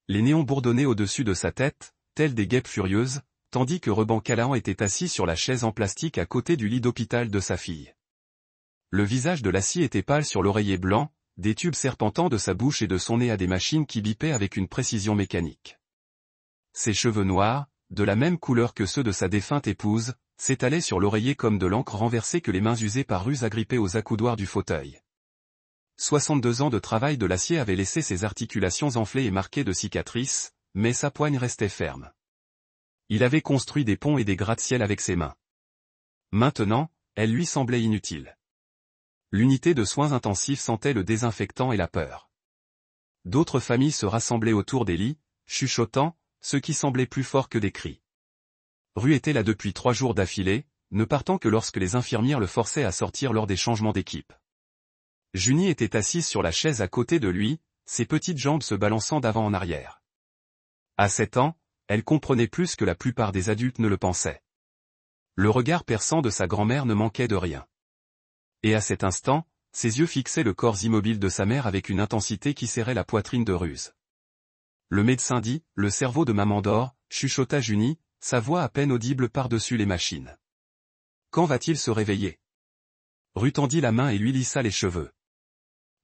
Les néons bourdonnaient au-dessus de sa tête, tels des guêpes furieuses, tandis que Reban Callahan était assis sur la chaise en plastique à côté du lit d'hôpital de sa fille. Le visage de Lassie était pâle sur l'oreiller blanc, des tubes serpentant de sa bouche et de son nez à des machines qui bipaient avec une précision mécanique. Ses cheveux noirs, de la même couleur que ceux de sa défunte épouse, s'étalaient sur l'oreiller comme de l'encre renversée que les mains usées par ruse agrippaient aux accoudoirs du fauteuil. 62 ans de travail de l'acier avaient laissé ses articulations enflées et marquées de cicatrices, mais sa poigne restait ferme. Il avait construit des ponts et des gratte-ciel avec ses mains. Maintenant, elle lui semblait inutile. L'unité de soins intensifs sentait le désinfectant et la peur. D'autres familles se rassemblaient autour des lits, chuchotant, ce qui semblait plus fort que des cris. Rue était là depuis 3 jours d'affilée, ne partant que lorsque les infirmières le forçaient à sortir lors des changements d'équipe. Junie était assise sur la chaise à côté de lui, ses petites jambes se balançant d'avant en arrière. À 7 ans, elle comprenait plus que la plupart des adultes ne le pensaient. Le regard perçant de sa grand-mère ne manquait de rien. Et à cet instant, ses yeux fixaient le corps immobile de sa mère avec une intensité qui serrait la poitrine de Ruse. Le médecin dit, le cerveau de maman dort, chuchota Junie, sa voix à peine audible par-dessus les machines. Quand va-t-il se réveiller? Rue tendit la main et lui lissa les cheveux.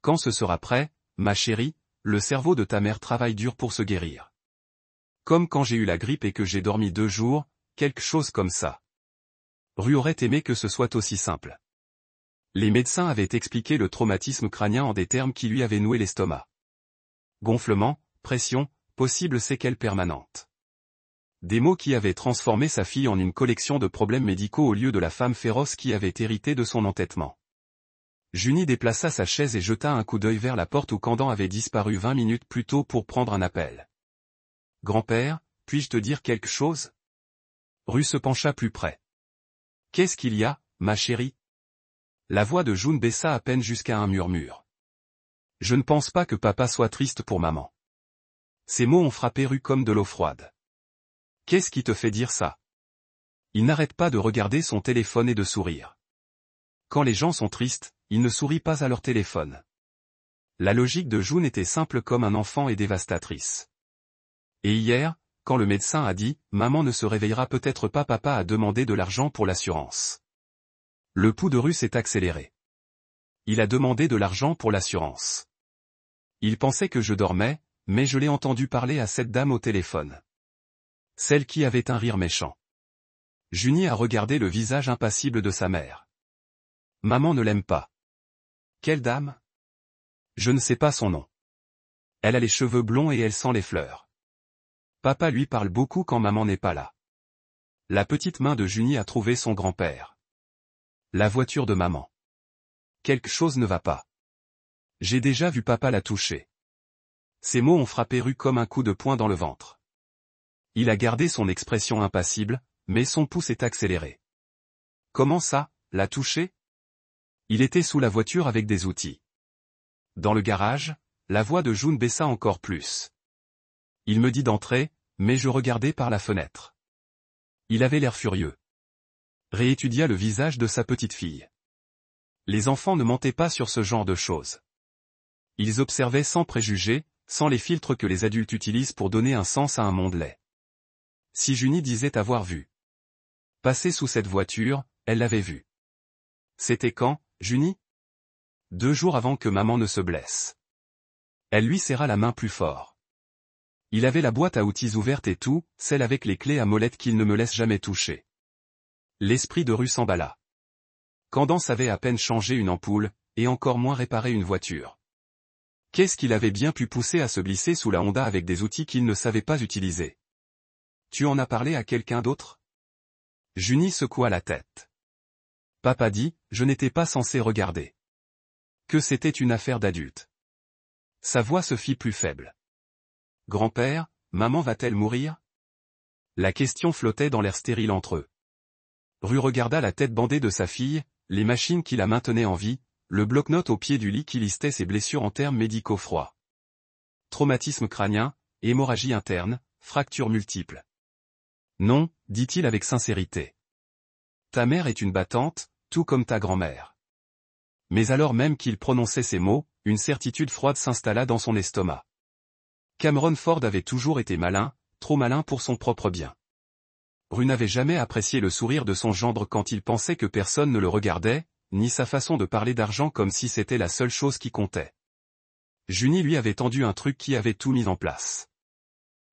Quand ce sera prêt, ma chérie, le cerveau de ta mère travaille dur pour se guérir. Comme quand j'ai eu la grippe et que j'ai dormi 2 jours, quelque chose comme ça. Rue aurait aimé que ce soit aussi simple. Les médecins avaient expliqué le traumatisme crânien en des termes qui lui avaient noué l'estomac. Gonflement, pression, possible séquelles permanentes. Des mots qui avaient transformé sa fille en une collection de problèmes médicaux au lieu de la femme féroce qui avait hérité de son entêtement. Junie déplaça sa chaise et jeta un coup d'œil vers la porte où Candan avait disparu 20 minutes plus tôt pour prendre un appel. « Grand-père, puis-je te dire quelque chose ?» Rue se pencha plus près. « Qu'est-ce qu'il y a, ma chérie ?» La voix de June baissa à peine jusqu'à un murmure. « Je ne pense pas que papa soit triste pour maman. » Ces mots ont frappé Rue comme de l'eau froide. « Qu'est-ce qui te fait dire ça ?» Il n'arrête pas de regarder son téléphone et de sourire. Quand les gens sont tristes, ils ne sourient pas à leur téléphone. La logique de June était simple comme un enfant et dévastatrice. Et hier, quand le médecin a dit « Maman ne se réveillera peut-être pas », papa a demandé de l'argent pour l'assurance. Le pouls de Rue s'est accéléré. Il a demandé de l'argent pour l'assurance. Il pensait que je dormais, mais je l'ai entendu parler à cette dame au téléphone. Celle qui avait un rire méchant. Junie a regardé le visage impassible de sa mère. Maman ne l'aime pas. Quelle dame? Je ne sais pas son nom. Elle a les cheveux blonds et elle sent les fleurs. Papa lui parle beaucoup quand maman n'est pas là. La petite main de Junie a trouvé son grand-père. La voiture de maman. Quelque chose ne va pas. J'ai déjà vu papa la toucher. Ces mots ont frappé Rue comme un coup de poing dans le ventre. Il a gardé son expression impassible, mais son pouls s'est accéléré. Comment ça, la toucher? Il était sous la voiture avec des outils. Dans le garage, la voix de June baissa encore plus. Il me dit d'entrer, mais je regardais par la fenêtre. Il avait l'air furieux. Réétudia le visage de sa petite fille. Les enfants ne mentaient pas sur ce genre de choses. Ils observaient sans préjugés, sans les filtres que les adultes utilisent pour donner un sens à un monde laid. Si Junie disait avoir vu passer sous cette voiture, elle l'avait vu. C'était quand, Junie? 2 jours avant que maman ne se blesse. Elle lui serra la main plus fort. Il avait la boîte à outils ouverte et tout, celle avec les clés à molette qu'il ne me laisse jamais toucher. L'esprit de Rue s'emballa. Candan savait à peine changer une ampoule, et encore moins réparer une voiture. Qu'est-ce qu'il avait bien pu pousser à se glisser sous la Honda avec des outils qu'il ne savait pas utiliser? Tu en as parlé à quelqu'un d'autre? Junie secoua la tête. Papa dit, je n'étais pas censé regarder. Que c'était une affaire d'adulte. Sa voix se fit plus faible. Grand-père, maman va-t-elle mourir? La question flottait dans l'air stérile entre eux. Rue regarda la tête bandée de sa fille, les machines qui la maintenaient en vie, le bloc-notes au pied du lit qui listait ses blessures en termes médicaux froids. Traumatisme crânien, hémorragie interne, fractures multiples. Non, dit-il avec sincérité. Ta mère est une battante, tout comme ta grand-mère. Mais alors même qu'il prononçait ces mots, une certitude froide s'installa dans son estomac. Cameron Ford avait toujours été malin, trop malin pour son propre bien. Rue n'avait jamais apprécié le sourire de son gendre quand il pensait que personne ne le regardait, ni sa façon de parler d'argent comme si c'était la seule chose qui comptait. Junie lui avait tendu un truc qui avait tout mis en place.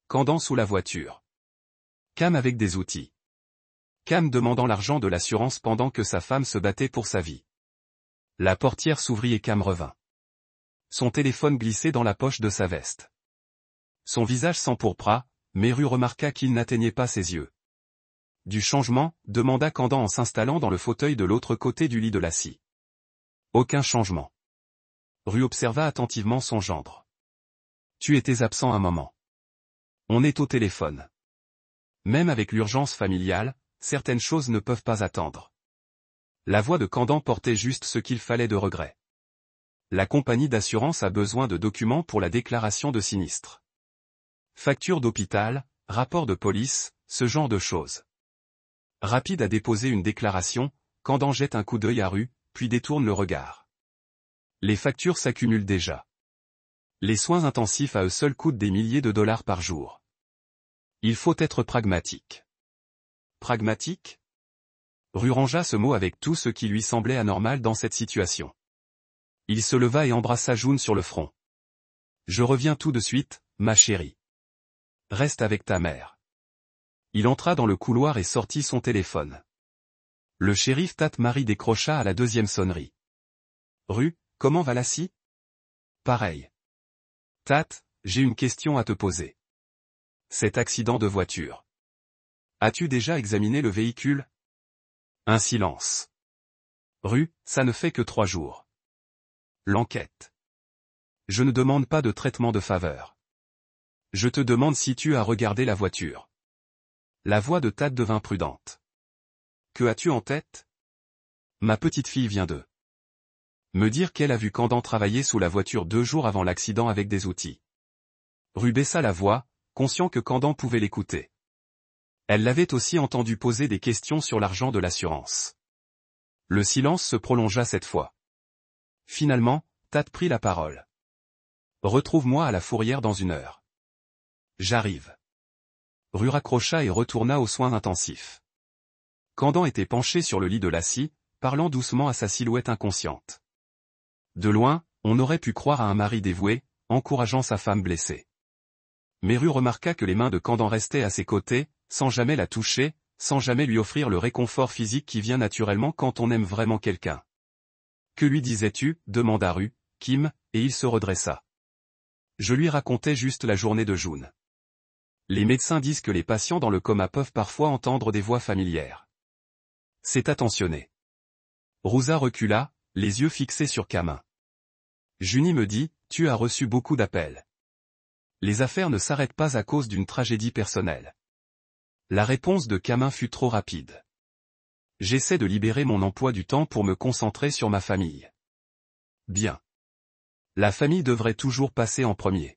Candan sous la voiture. Cam avec des outils. Cam demandant l'argent de l'assurance pendant que sa femme se battait pour sa vie. La portière s'ouvrit et Cam revint. Son téléphone glissait dans la poche de sa veste. Son visage s'empourpra, mais Rue remarqua qu'il n'atteignait pas ses yeux. Du changement, demanda Candan en s'installant dans le fauteuil de l'autre côté du lit de la scie. Aucun changement. Rue observa attentivement son gendre. Tu étais absent un moment. On est au téléphone. Même avec l'urgence familiale, certaines choses ne peuvent pas attendre. La voix de Candan portait juste ce qu'il fallait de regret. La compagnie d'assurance a besoin de documents pour la déclaration de sinistre. Facture d'hôpital, rapport de police, ce genre de choses. Rapide à déposer une déclaration, Candan jette un coup d'œil à Rue, puis détourne le regard. Les factures s'accumulent déjà. Les soins intensifs à eux seuls coûtent des milliers de dollars par jour. Il faut être pragmatique. Pragmatique ? Rue rangea ce mot avec tout ce qui lui semblait anormal dans cette situation. Il se leva et embrassa June sur le front. Je reviens tout de suite, ma chérie. Reste avec ta mère. Il entra dans le couloir et sortit son téléphone. Le shérif Tate Marie décrocha à la deuxième sonnerie. Rue, comment va la scie ? Pareil. Tate, j'ai une question à te poser. Cet accident de voiture. As-tu déjà examiné le véhicule ? Un silence. Rue, ça ne fait que 3 jours. L'enquête. Je ne demande pas de traitement de faveur. Je te demande si tu as regardé la voiture. La voix de Tate devint prudente. Que as-tu en tête ? Ma petite fille vient de me dire qu'elle a vu Candan travailler sous la voiture 2 jours avant l'accident avec des outils. Rue baissa la voix, conscient que Candan pouvait l'écouter. Elle l'avait aussi entendu poser des questions sur l'argent de l'assurance. Le silence se prolongea cette fois. Finalement, Tate prit la parole. Retrouve-moi à la fourrière dans 1 heure. J'arrive. Rue raccrocha et retourna aux soins intensifs. Candan était penché sur le lit de la scie, parlant doucement à sa silhouette inconsciente. De loin, on aurait pu croire à un mari dévoué, encourageant sa femme blessée. Mais Rue remarqua que les mains de Candan restaient à ses côtés, sans jamais la toucher, sans jamais lui offrir le réconfort physique qui vient naturellement quand on aime vraiment quelqu'un. Que lui disais-tu ? Demanda Rue, Kim, et il se redressa. Je lui racontais juste la journée de June. Les médecins disent que les patients dans le coma peuvent parfois entendre des voix familières. C'est attentionné. Rouza recula, les yeux fixés sur Camin. Junie me dit, tu as reçu beaucoup d'appels. Les affaires ne s'arrêtent pas à cause d'une tragédie personnelle. La réponse de Camin fut trop rapide. J'essaie de libérer mon emploi du temps pour me concentrer sur ma famille. Bien. La famille devrait toujours passer en premier.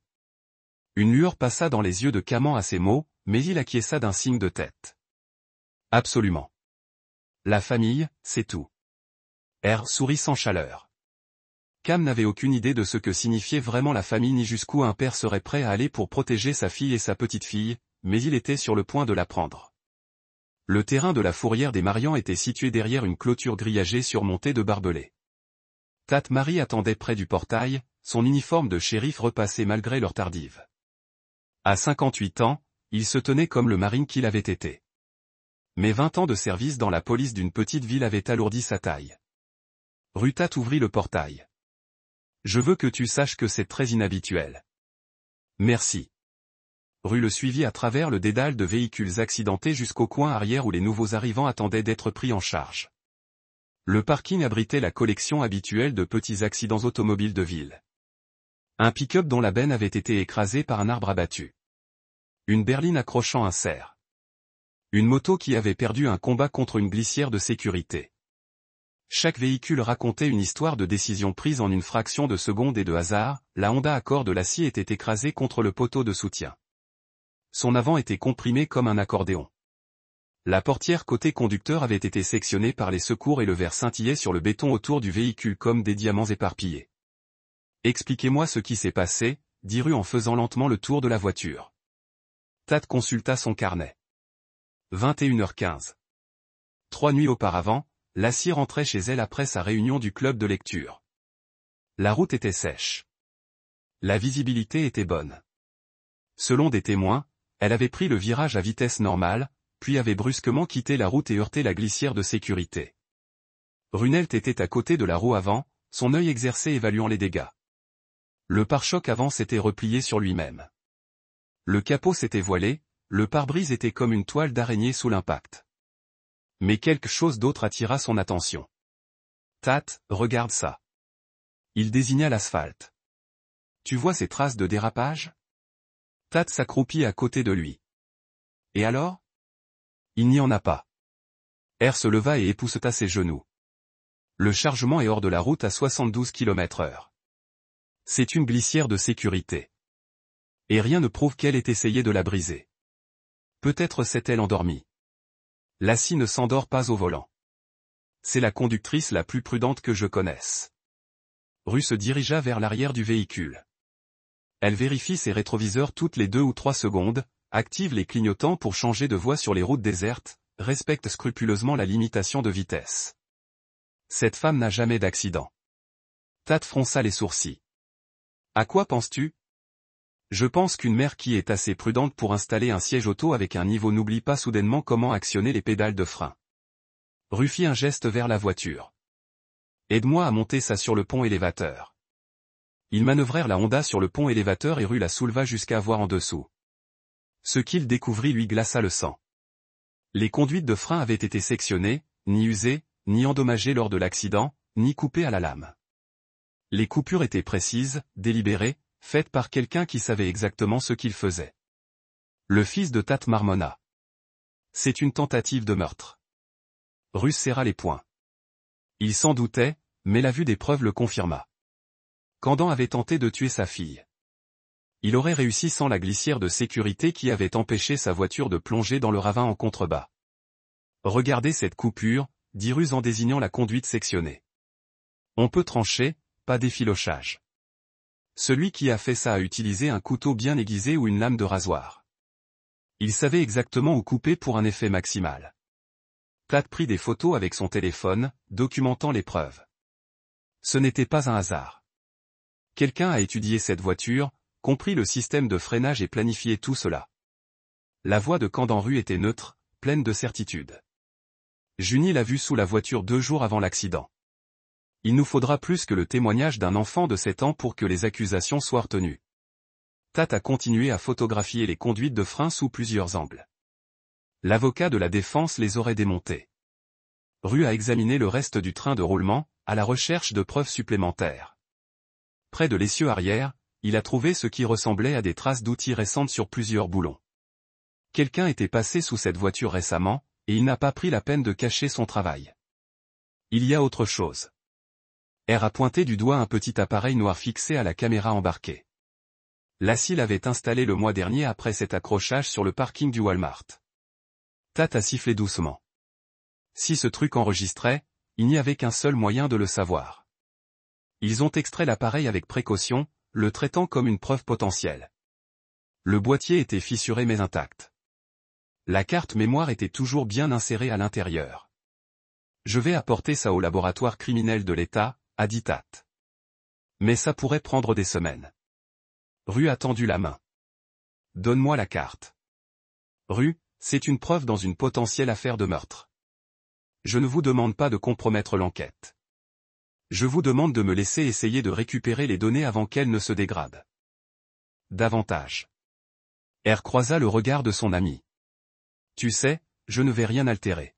Une lueur passa dans les yeux de Camin à ces mots, mais il acquiesça d'un signe de tête. Absolument. La famille, c'est tout. R sourit sans chaleur. Cam n'avait aucune idée de ce que signifiait vraiment la famille ni jusqu'où un père serait prêt à aller pour protéger sa fille et sa petite-fille, mais il était sur le point de l'apprendre. Le terrain de la fourrière des Marians était situé derrière une clôture grillagée surmontée de barbelés. Tate Marie attendait près du portail, son uniforme de shérif repassé malgré leur tardive. À 58 ans, il se tenait comme le marine qu'il avait été. Mais 20 ans de service dans la police d'une petite ville avaient alourdi sa taille. Rue Tate ouvrit le portail. Je veux que tu saches que c'est très inhabituel. Merci. Rue le suivit à travers le dédale de véhicules accidentés jusqu'au coin arrière où les nouveaux arrivants attendaient d'être pris en charge. Le parking abritait la collection habituelle de petits accidents automobiles de ville. Un pick-up dont la benne avait été écrasée par un arbre abattu. Une berline accrochant un cerf. Une moto qui avait perdu un combat contre une glissière de sécurité. Chaque véhicule racontait une histoire de décision prise en une fraction de seconde et de hasard. La Honda Accord de l'acier était écrasée contre le poteau de soutien. Son avant était comprimé comme un accordéon. La portière côté conducteur avait été sectionnée par les secours et le verre scintillait sur le béton autour du véhicule comme des diamants éparpillés. Expliquez-moi ce qui s'est passé, dit Ru en faisant lentement le tour de la voiture. Tat consulta son carnet. 21h15. 3 nuits auparavant, Lassie rentrait chez elle après sa réunion du club de lecture. La route était sèche. La visibilité était bonne. Selon des témoins, elle avait pris le virage à vitesse normale, puis avait brusquement quitté la route et heurté la glissière de sécurité. Runelt était à côté de la roue avant, son œil exercé évaluant les dégâts. Le pare-choc avant s'était replié sur lui-même. Le capot s'était voilé, le pare-brise était comme une toile d'araignée sous l'impact. Mais quelque chose d'autre attira son attention. Tat, regarde ça. Il désigna l'asphalte. Tu vois ces traces de dérapage? Tat s'accroupit à côté de lui. Et alors? Il n'y en a pas. R se leva et épousseta ses genoux. Le chargement est hors de la route à 72 km/h. C'est une glissière de sécurité. Et rien ne prouve qu'elle ait essayé de la briser. Peut-être s'est-elle endormie. Lassie ne s'endort pas au volant. C'est la conductrice la plus prudente que je connaisse. Ru se dirigea vers l'arrière du véhicule. Elle vérifie ses rétroviseurs toutes les 2 ou 3 secondes, active les clignotants pour changer de voie sur les routes désertes, respecte scrupuleusement la limitation de vitesse. Cette femme n'a jamais d'accident. Tat fronça les sourcils. À quoi penses-tu? Je pense qu'une mère qui est assez prudente pour installer un siège auto avec un niveau n'oublie pas soudainement comment actionner les pédales de frein. Ru fit un geste vers la voiture. Aide-moi à monter ça sur le pont élévateur. Ils manœuvrèrent la Honda sur le pont élévateur et Ru la souleva jusqu'à voir en dessous. Ce qu'il découvrit lui glaça le sang. Les conduites de frein avaient été sectionnées, ni usées, ni endommagées lors de l'accident, ni coupées à la lame. Les coupures étaient précises, délibérées, faites par quelqu'un qui savait exactement ce qu'il faisait. Le fils de Tat marmonna. C'est une tentative de meurtre. Ru serra les poings. Il s'en doutait, mais la vue des preuves le confirma. Candan avait tenté de tuer sa fille. Il aurait réussi sans la glissière de sécurité qui avait empêché sa voiture de plonger dans le ravin en contrebas. Regardez cette coupure, dit Ru en désignant la conduite sectionnée. On peut trancher, pas d'effilochage. Celui qui a fait ça a utilisé un couteau bien aiguisé ou une lame de rasoir. Il savait exactement où couper pour un effet maximal. Tat prit des photos avec son téléphone, documentant les preuves. Ce n'était pas un hasard. Quelqu'un a étudié cette voiture, compris le système de freinage et planifié tout cela. La voix de Candan Ru était neutre, pleine de certitude. Junie l'a vu sous la voiture 2 jours avant l'accident. Il nous faudra plus que le témoignage d'un enfant de 7 ans pour que les accusations soient retenues. Tat a continué à photographier les conduites de frein sous plusieurs angles. L'avocat de la défense les aurait démontées. Ru a examiné le reste du train de roulement, à la recherche de preuves supplémentaires. Près de l'essieu arrière, il a trouvé ce qui ressemblait à des traces d'outils récentes sur plusieurs boulons. Quelqu'un était passé sous cette voiture récemment, et il n'a pas pris la peine de cacher son travail. Il y a autre chose. R a pointé du doigt un petit appareil noir fixé à la caméra embarquée. Lassie l'avait installé le mois dernier après cet accrochage sur le parking du Walmart. Tat a sifflé doucement. Si ce truc enregistrait, il n'y avait qu'un seul moyen de le savoir. Ils ont extrait l'appareil avec précaution, le traitant comme une preuve potentielle. Le boîtier était fissuré mais intact. La carte mémoire était toujours bien insérée à l'intérieur. Je vais apporter ça au laboratoire criminel de l'État, a dit Tat. Mais ça pourrait prendre des semaines. Ru a tendu la main. Donne-moi la carte. Ru, c'est une preuve dans une potentielle affaire de meurtre. Je ne vous demande pas de compromettre l'enquête. Je vous demande de me laisser essayer de récupérer les données avant qu'elles ne se dégradent. Davantage. R croisa le regard de son ami. Tu sais, je ne vais rien altérer.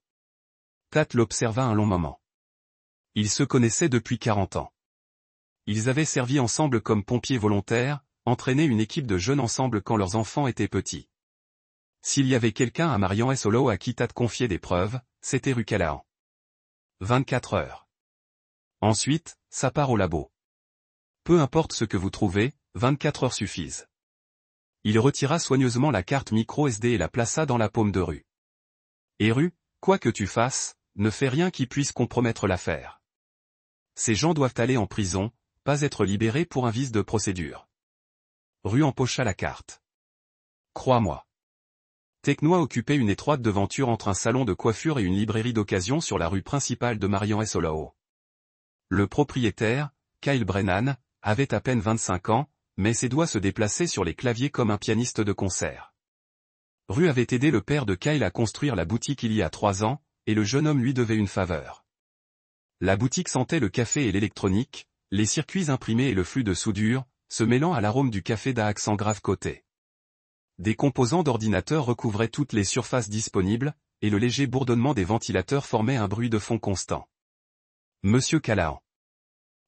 Tat l'observa un long moment. Ils se connaissaient depuis 40 ans. Ils avaient servi ensemble comme pompiers volontaires, entraîné une équipe de jeunes ensemble quand leurs enfants étaient petits. S'il y avait quelqu'un à Marian S. Hollow à qui Tat confiait des preuves, c'était Ru Callahan. 24 heures. Ensuite, ça part au labo. Peu importe ce que vous trouvez, 24 heures suffisent. Il retira soigneusement la carte micro SD et la plaça dans la paume de Ru. Et Ru, quoi que tu fasses, ne fais rien qui puisse compromettre l'affaire. Ces gens doivent aller en prison, pas être libérés pour un vice de procédure. Rue empocha la carte. Crois-moi. Tecnoa occupait une étroite devanture entre un salon de coiffure et une librairie d'occasion sur la rue principale de Marian S. Olao. Le propriétaire, Kyle Brennan, avait à peine 25 ans, mais ses doigts se déplaçaient sur les claviers comme un pianiste de concert. Rue avait aidé le père de Kyle à construire la boutique il y a 3 ans, et le jeune homme lui devait une faveur. La boutique sentait le café et l'électronique, les circuits imprimés et le flux de soudure, se mêlant à l'arôme du café d'un accent grave côté. Des composants d'ordinateur recouvraient toutes les surfaces disponibles, et le léger bourdonnement des ventilateurs formait un bruit de fond constant. Monsieur Callahan.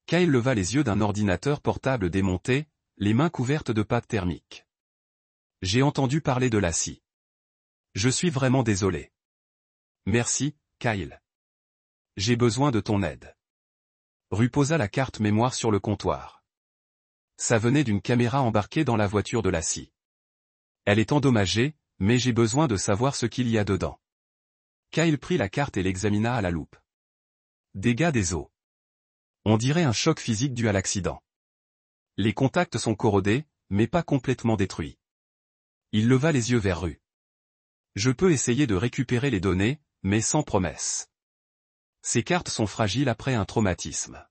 Kyle leva les yeux d'un ordinateur portable démonté, les mains couvertes de pâte thermique. J'ai entendu parler de la scie. Je suis vraiment désolé. Merci, Kyle. J'ai besoin de ton aide. Rue posa la carte mémoire sur le comptoir. Ça venait d'une caméra embarquée dans la voiture de la scie. Elle est endommagée, mais j'ai besoin de savoir ce qu'il y a dedans. Kyle prit la carte et l'examina à la loupe. Dégâts des eaux. On dirait un choc physique dû à l'accident. Les contacts sont corrodés, mais pas complètement détruits. Il leva les yeux vers Rue. Je peux essayer de récupérer les données, mais sans promesse. Ces cartes sont fragiles après un traumatisme.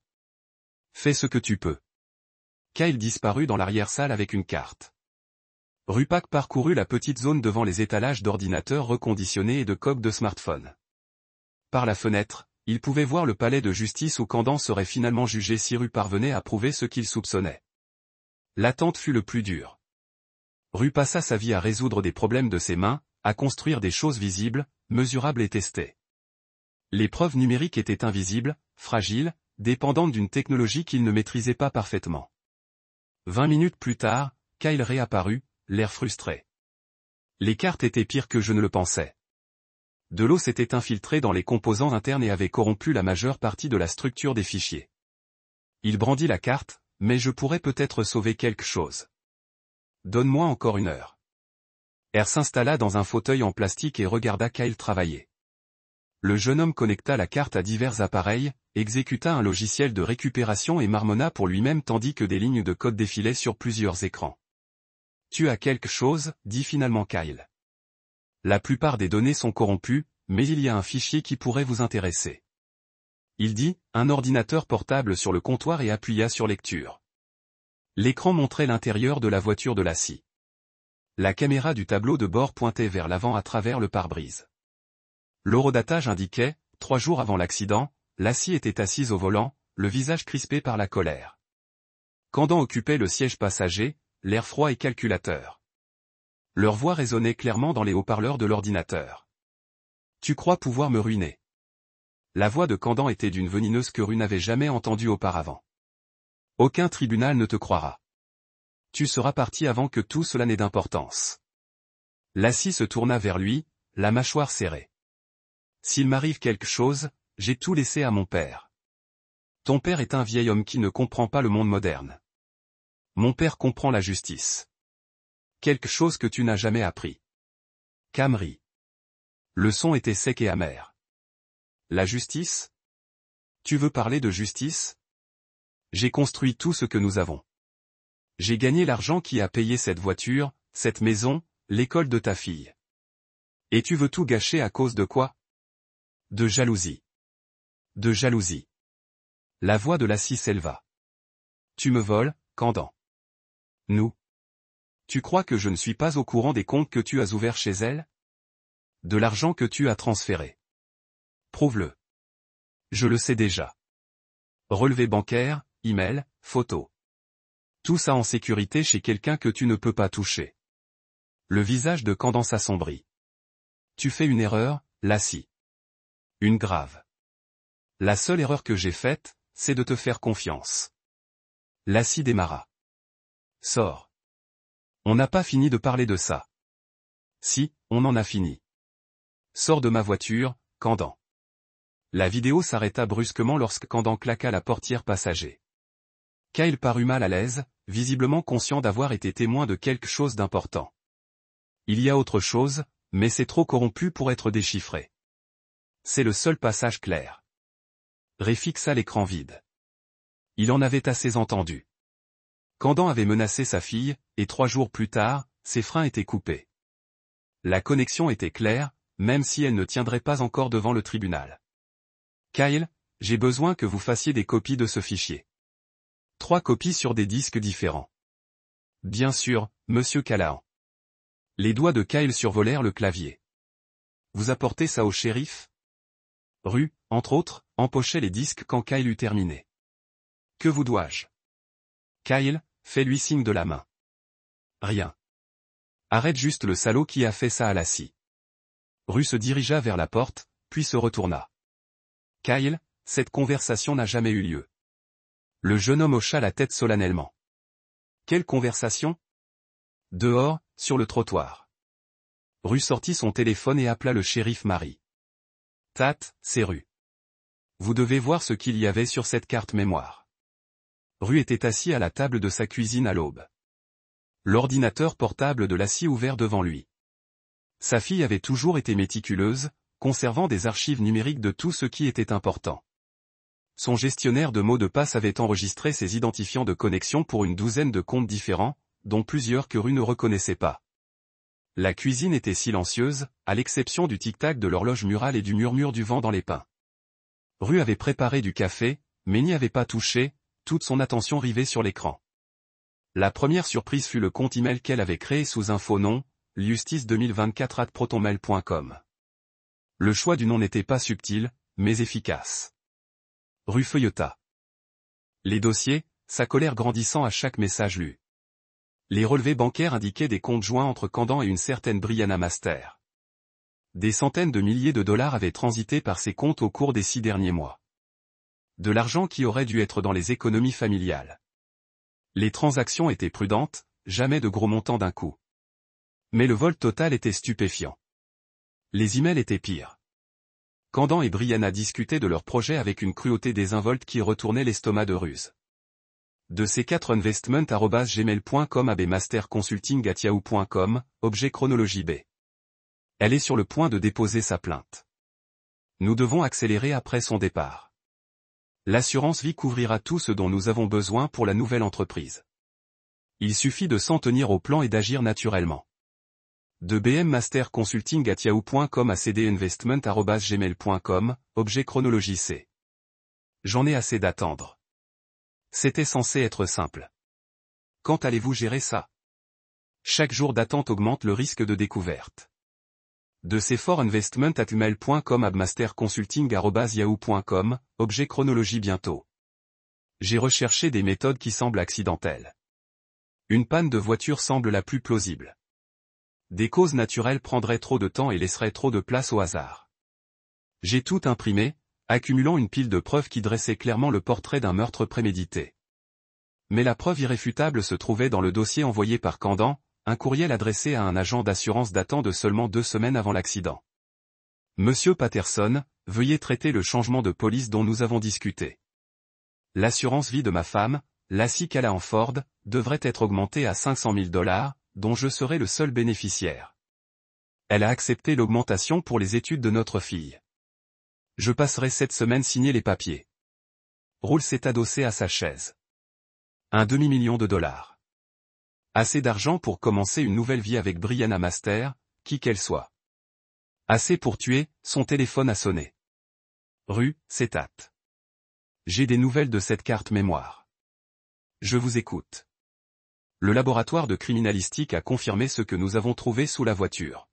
Fais ce que tu peux. Kyle disparut dans l'arrière-salle avec une carte. Rupak parcourut la petite zone devant les étalages d'ordinateurs reconditionnés et de coques de smartphone. Par la fenêtre, il pouvait voir le palais de justice où Kandan serait finalement jugé si Rue parvenait à prouver ce qu'il soupçonnait. L'attente fut le plus dur. Rue passa sa vie à résoudre des problèmes de ses mains, à construire des choses visibles, mesurables et testées. Les preuves numériques étaient invisibles, fragiles, dépendantes d'une technologie qu'il ne maîtrisait pas parfaitement. 20 minutes plus tard, Kyle réapparut, l'air frustré. Les cartes étaient pires que je ne le pensais. De l'eau s'était infiltrée dans les composants internes et avait corrompu la majeure partie de la structure des fichiers. Il brandit la carte, mais je pourrais peut-être sauver quelque chose. Donne-moi encore 1 heure. R s'installa dans un fauteuil en plastique et regarda Kyle travailler. Le jeune homme connecta la carte à divers appareils, exécuta un logiciel de récupération et marmonna pour lui-même tandis que des lignes de code défilaient sur plusieurs écrans. Tu as quelque chose, dit finalement Kyle. La plupart des données sont corrompues, mais il y a un fichier qui pourrait vous intéresser. Il dit, un ordinateur portable sur le comptoir et appuya sur lecture. L'écran montrait l'intérieur de la voiture de la scie. La caméra du tableau de bord pointait vers l'avant à travers le pare-brise. L'horodatage indiquait, 3 jours avant l'accident, la scie était assise au volant, le visage crispé par la colère. Kandan occupait le siège passager, l'air froid et calculateur. Leur voix résonnait clairement dans les haut-parleurs de l'ordinateur. Tu crois pouvoir me ruiner? La voix de Kandan était d'une venineuse que Rue n'avait jamais entendue auparavant. Aucun tribunal ne te croira. Tu seras parti avant que tout cela n'ait d'importance. La scie se tourna vers lui, la mâchoire serrée. S'il m'arrive quelque chose, j'ai tout laissé à mon père. Ton père est un vieil homme qui ne comprend pas le monde moderne. Mon père comprend la justice. Quelque chose que tu n'as jamais appris. Camry. Le son était sec et amer. La justice? Tu veux parler de justice? J'ai construit tout ce que nous avons. J'ai gagné l'argent qui a payé cette voiture, cette maison, l'école de ta fille. Et tu veux tout gâcher à cause de quoi? De jalousie. De jalousie. La voix de la scie s'éleva. Tu me voles, Kandan. Nous. Tu crois que je ne suis pas au courant des comptes que tu as ouverts chez elle? De l'argent que tu as transféré. Prouve-le. Je le sais déjà. Relevé bancaire, email, photo. Tout ça en sécurité chez quelqu'un que tu ne peux pas toucher. Le visage de Kandan s'assombrit. Tu fais une erreur, la scie. Une grave. La seule erreur que j'ai faite, c'est de te faire confiance. La scie démarra. Sors. On n'a pas fini de parler de ça. Si, on en a fini. Sors de ma voiture, Kandan. La vidéo s'arrêta brusquement lorsque Kandan claqua la portière passager. Kyle parut mal à l'aise, visiblement conscient d'avoir été témoin de quelque chose d'important. Il y a autre chose, mais c'est trop corrompu pour être déchiffré. C'est le seul passage clair. Ray fixa l'écran vide. Il en avait assez entendu. Candan avait menacé sa fille, et 3 jours plus tard, ses freins étaient coupés. La connexion était claire, même si elle ne tiendrait pas encore devant le tribunal. Kyle, j'ai besoin que vous fassiez des copies de ce fichier. 3 copies sur des disques différents. Bien sûr, monsieur Callahan. Les doigts de Kyle survolèrent le clavier. Vous apportez ça au shérif? Rue, entre autres, empochait les disques quand Kyle eut terminé. Que vous dois-je? Kyle, fais-lui signe de la main. Rien. Arrête juste le salaud qui a fait ça à la scie. Rue se dirigea vers la porte, puis se retourna. Kyle, cette conversation n'a jamais eu lieu. Le jeune homme hocha la tête solennellement. Quelle conversation? Dehors, sur le trottoir. Rue sortit son téléphone et appela le shérif Marie. Tat, c'est Rue. Vous devez voir ce qu'il y avait sur cette carte mémoire. Rue était assis à la table de sa cuisine à l'aube. L'ordinateur portable de l'assis ouvert devant lui. Sa fille avait toujours été méticuleuse, conservant des archives numériques de tout ce qui était important. Son gestionnaire de mots de passe avait enregistré ses identifiants de connexion pour une douzaine de comptes différents, dont plusieurs que Rue ne reconnaissait pas. La cuisine était silencieuse, à l'exception du tic-tac de l'horloge murale et du murmure du vent dans les pins. Rue avait préparé du café, mais n'y avait pas touché, toute son attention rivée sur l'écran. La première surprise fut le compte email qu'elle avait créé sous un faux nom, justice2024@protonmail.com. Le choix du nom n'était pas subtil, mais efficace. Rue feuilleta. Les dossiers, sa colère grandissant à chaque message lu. Les relevés bancaires indiquaient des comptes joints entre Candan et une certaine Brianna Master. Des centaines de milliers de dollars avaient transité par ces comptes au cours des 6 derniers mois. De l'argent qui aurait dû être dans les économies familiales. Les transactions étaient prudentes, jamais de gros montants d'un coup. Mais le vol total était stupéfiant. Les emails étaient pires. Candan et Brianna discutaient de leur projet avec une cruauté désinvolte qui retournait l'estomac de Ruse. De ces 4 investment@gmail.com à bmasterconsulting@yahoo.com, objet chronologie B. Elle est sur le point de déposer sa plainte. Nous devons accélérer après son départ. L'assurance vie couvrira tout ce dont nous avons besoin pour la nouvelle entreprise. Il suffit de s'en tenir au plan et d'agir naturellement. De bmmasterconsulting@yahoo.com à cdinvestment@gmail.com, objet chronologie C. J'en ai assez d'attendre. C'était censé être simple. Quand allez-vous gérer ça? Chaque jour d'attente augmente le risque de découverte. De cforinvestment@mail.com à masterconsulting@yahoo.com, objet chronologie bientôt. J'ai recherché des méthodes qui semblent accidentelles. Une panne de voiture semble la plus plausible. Des causes naturelles prendraient trop de temps et laisseraient trop de place au hasard. J'ai tout imprimé, accumulant une pile de preuves qui dressait clairement le portrait d'un meurtre prémédité. Mais la preuve irréfutable se trouvait dans le dossier envoyé par Candan, un courriel adressé à un agent d'assurance datant de seulement 2 semaines avant l'accident. Monsieur Patterson, veuillez traiter le changement de police dont nous avons discuté. L'assurance vie de ma femme, Lassie Callahan Ford, devrait être augmentée à 500 000 $, dont je serai le seul bénéficiaire. Elle a accepté l'augmentation pour les études de notre fille. Je passerai cette semaine signer les papiers. Roule s'est adossé à sa chaise. Un demi-million de $. Assez d'argent pour commencer une nouvelle vie avec Brianna Master, qui qu'elle soit. Assez pour tuer, son téléphone a sonné. Rue, c'est Tat. J'ai des nouvelles de cette carte mémoire. Je vous écoute. Le laboratoire de criminalistique a confirmé ce que nous avons trouvé sous la voiture.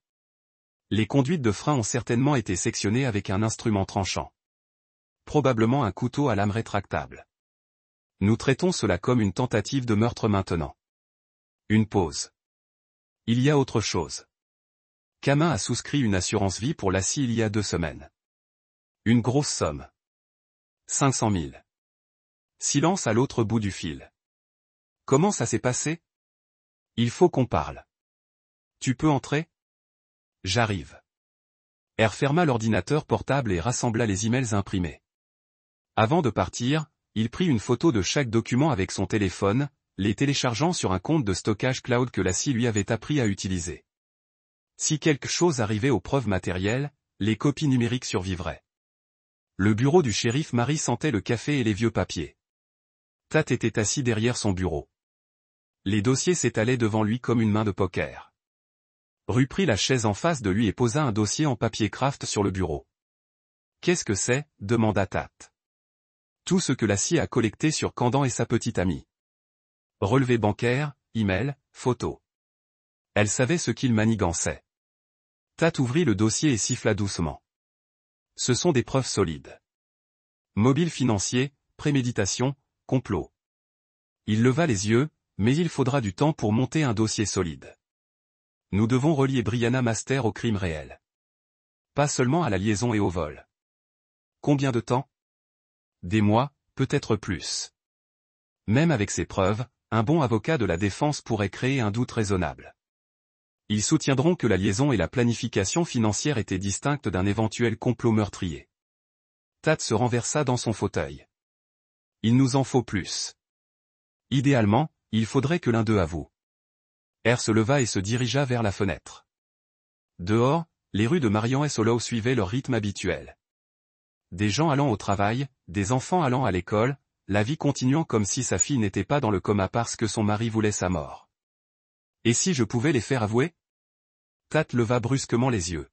Les conduites de frein ont certainement été sectionnées avec un instrument tranchant. Probablement un couteau à lame rétractable. Nous traitons cela comme une tentative de meurtre maintenant. Une pause. Il y a autre chose. Camin a souscrit une assurance vie pour Lassie il y a 2 semaines. Une grosse somme. 500 000. Silence à l'autre bout du fil. Comment ça s'est passé? Il faut qu'on parle. Tu peux entrer? J'arrive. R ferma l'ordinateur portable et rassembla les emails imprimés. Avant de partir, il prit une photo de chaque document avec son téléphone, les téléchargeant sur un compte de stockage cloud que Lassie lui avait appris à utiliser. Si quelque chose arrivait aux preuves matérielles, les copies numériques survivraient. Le bureau du shérif Marie sentait le café et les vieux papiers. Tat était assis derrière son bureau. Les dossiers s'étalaient devant lui comme une main de poker. Rue prit la chaise en face de lui et posa un dossier en papier craft sur le bureau. « Qu'est-ce que c'est » demanda Tat. « Tout ce que Lassie a collecté sur Candan et sa petite amie. Relevé bancaire, email, photo. » Elle savait ce qu'il manigançait. Tat ouvrit le dossier et siffla doucement. « Ce sont des preuves solides. Mobile financier, préméditation, complot. » Il leva les yeux, mais il faudra du temps pour monter un dossier solide. Nous devons relier Brianna Master au crime réel. Pas seulement à la liaison et au vol. Combien de temps? Des mois, peut-être plus. Même avec ces preuves, un bon avocat de la défense pourrait créer un doute raisonnable. Ils soutiendront que la liaison et la planification financière étaient distinctes d'un éventuel complot meurtrier. Tat se renversa dans son fauteuil. Il nous en faut plus. Idéalement, il faudrait que l'un d'eux avoue. R se leva et se dirigea vers la fenêtre. Dehors, les rues de Marion et Hollow suivaient leur rythme habituel. Des gens allant au travail, des enfants allant à l'école, la vie continuant comme si sa fille n'était pas dans le coma parce que son mari voulait sa mort. Et si je pouvais les faire avouer? Tat leva brusquement les yeux.